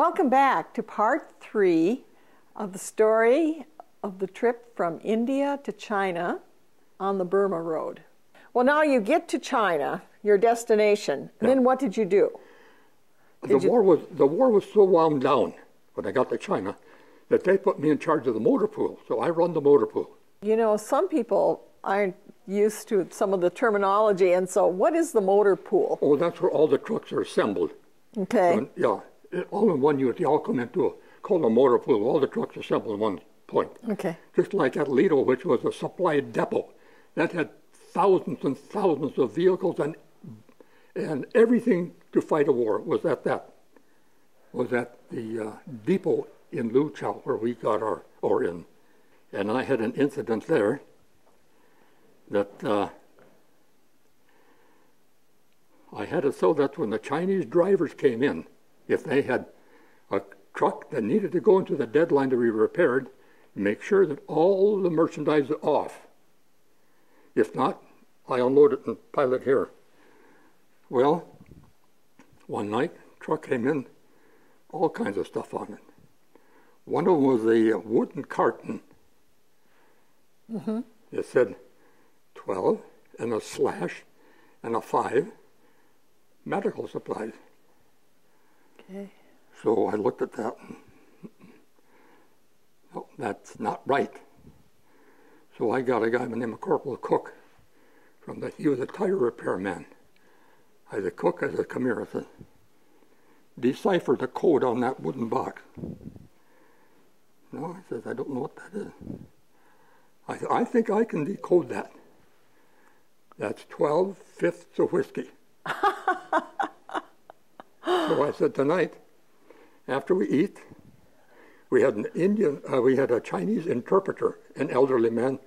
Welcome back to part 3 of the story of the trip from India to China on the Burma Road. Well, now you get to China, your destination. Yeah. Then what did you do? The war was so wound down when I got to China that they put me in charge of the motor pool. So I run the motor pool. You know, some people aren't used to some of the terminology, and so what is the motor pool? Oh, that's where all the trucks are assembled. Okay. And, yeah, all in one unit. They all come into called a motor pool. All the trucks assembled in one point. Okay. Just like at Lido, which was a supply depot. That had thousands and thousands of vehicles and everything to fight a war was at the depot in Luchao where we got our ore in. And I had an incident there that I had it so that when the Chinese drivers came in, if they had a truck that needed to go into the deadline to be repaired, make sure that all the merchandise is off. If not, I unload it and pile it here. Well, one night, truck came in, all kinds of stuff on it. One of them was a wooden carton. Mm-hmm. It said 12 and a slash and a 5 medical supplies. Okay. So I looked at that and, no, that's not right. So I got a guy by the name of Corporal Cook he was a tire repair man. I said, Cook, I said, come here. I said, decipher the code on that wooden box. No, I said, I don't know what that is. I said, I think I can decode that. That's 12 fifths of whiskey. So I said, tonight, after we eat, we had a Chinese interpreter, an elderly man,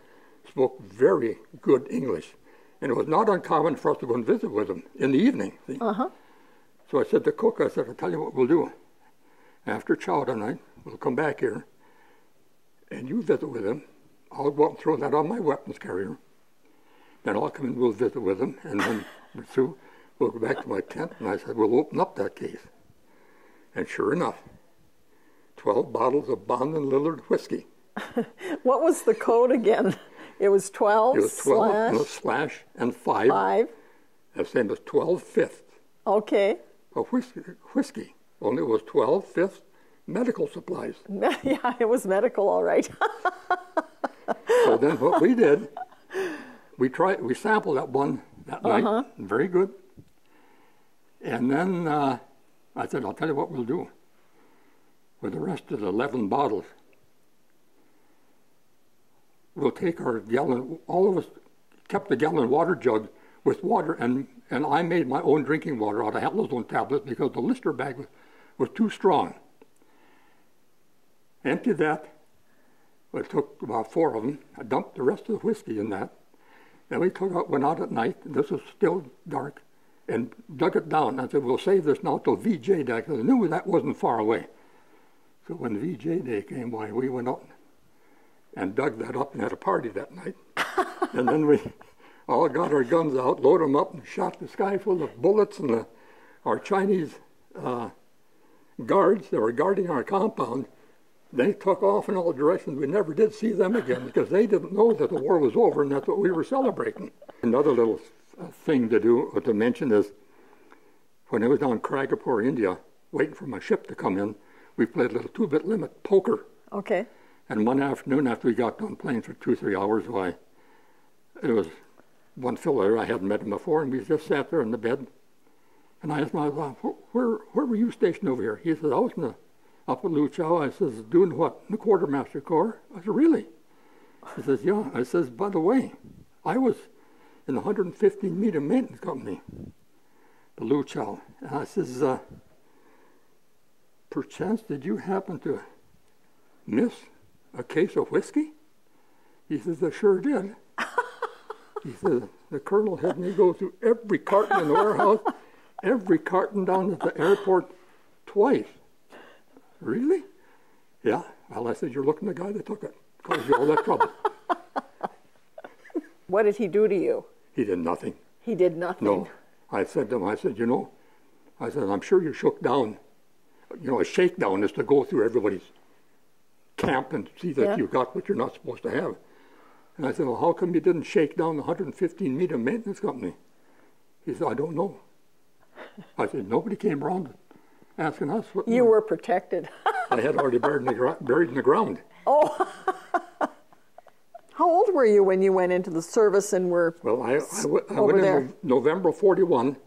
spoke very good English. And it was not uncommon for us to go and visit with him in the evening. See? Uh-huh. So I said to Cook, I said, I'll tell you what we'll do. After chow tonight, we'll come back here, and you visit with him. I'll go up and throw that on my weapons carrier. Then I'll come and we'll visit with him, and then we're through. We'll go back to my tent, and I said, we'll open up that case. And sure enough, 12 bottles of Bond and Lillard whiskey. What was the code again? It was 12 It was 12 and a slash and 5. 5. The same as 12 fifths. Okay. Of whiskey. Only it was 12 fifths medical supplies. Yeah, it was medical, all right. So then what we did, we sampled that one that night. Very good. And then I said, I'll tell you what we'll do with the rest of the 11 bottles. We'll take our gallon, all of us kept the gallon water jug with water, and I made my own drinking water out of halazone tablets because the Lister bag was too strong. Emptied that. It took about 4 of them. I dumped the rest of the whiskey in that. Then we went out at night, and this was still dark, and dug it down. I said, we'll save this now till VJ Day, because I knew that wasn't far away. So when VJ Day came by, we went out and dug that up and had a party that night. And then we all got our guns out, loaded them up, and shot the sky full of bullets. And our Chinese guards that were guarding our compound, they took off in all directions. We never did see them again because they didn't know that the war was over and that's what we were celebrating. Another little thing to mention is when I was down in Kragapur, India, waiting for my ship to come in, we played a little 2-bit limit poker. Okay. And one afternoon after we got done playing for 2-3 hours, it was one fellow there, I hadn't met him before, and we just sat there in the bed. And I asked him, where were you stationed over here? He said, I was up at Luchao. I says, doing what? In the Quartermaster Corps? I said, really? He says, yeah. I says, by the way, I was in the 115 meter maintenance company, the Luchao. And I says, perchance did you happen to miss a case of whiskey? He says, I sure did. He says, the colonel had me go through every carton in the warehouse, every carton down at the airport twice. Really? Yeah. Well, I said, you're looking at the guy that took it. Caused you all that trouble. What did he do to you? He did nothing. He did nothing? No. I said to him, I said, I'm sure you're shook down. you know, a shakedown is to go through everybody's camp and see that you got what you're not supposed to have. And I said, well, how come you didn't shake down the 115-meter maintenance company? He said, I don't know. I said, nobody came around asking us. What you were protected. I had already buried in the ground. Oh. How old were you when you went into the service and were Well, I went in November of 41,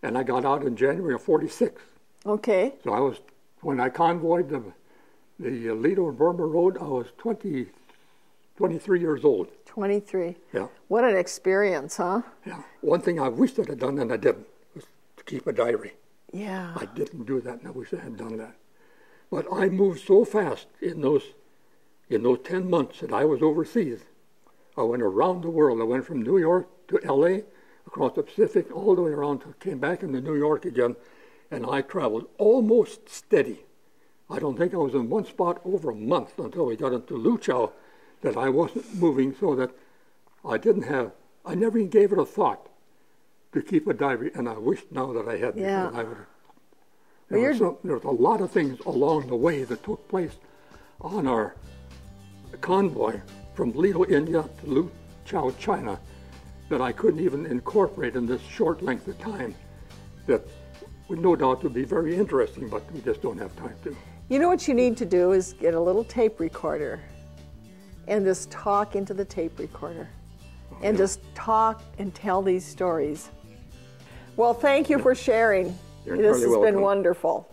and I got out in January of 46. Okay. So when I convoyed the Lido and Burma Road, I was 23 years old. 23. Yeah. What an experience, huh? Yeah. One thing I wished I had done and I didn't was to keep a diary. Yeah. I didn't do that, and I wish I had done that. But I moved so fast in those 10 months that I was overseas. I went around the world. I went from New York to L.A., across the Pacific, all the way around, came back into New York again, and I traveled almost steady. I don't think I was in one spot over a month until we got into Luchow that I wasn't moving, so that I never even gave it a thought to keep a diary, and I wish now that I had. Yeah. I would. There was a lot of things along the way that took place on our convoy from Lido, India to Luchow, China, that I couldn't even incorporate in this short length of time, that would no doubt would be very interesting, but we just don't have time to. You know what you need to do is get a little tape recorder and just talk into the tape recorder and just talk and tell these stories. Well, thank you for sharing. You're This has welcome. been wonderful.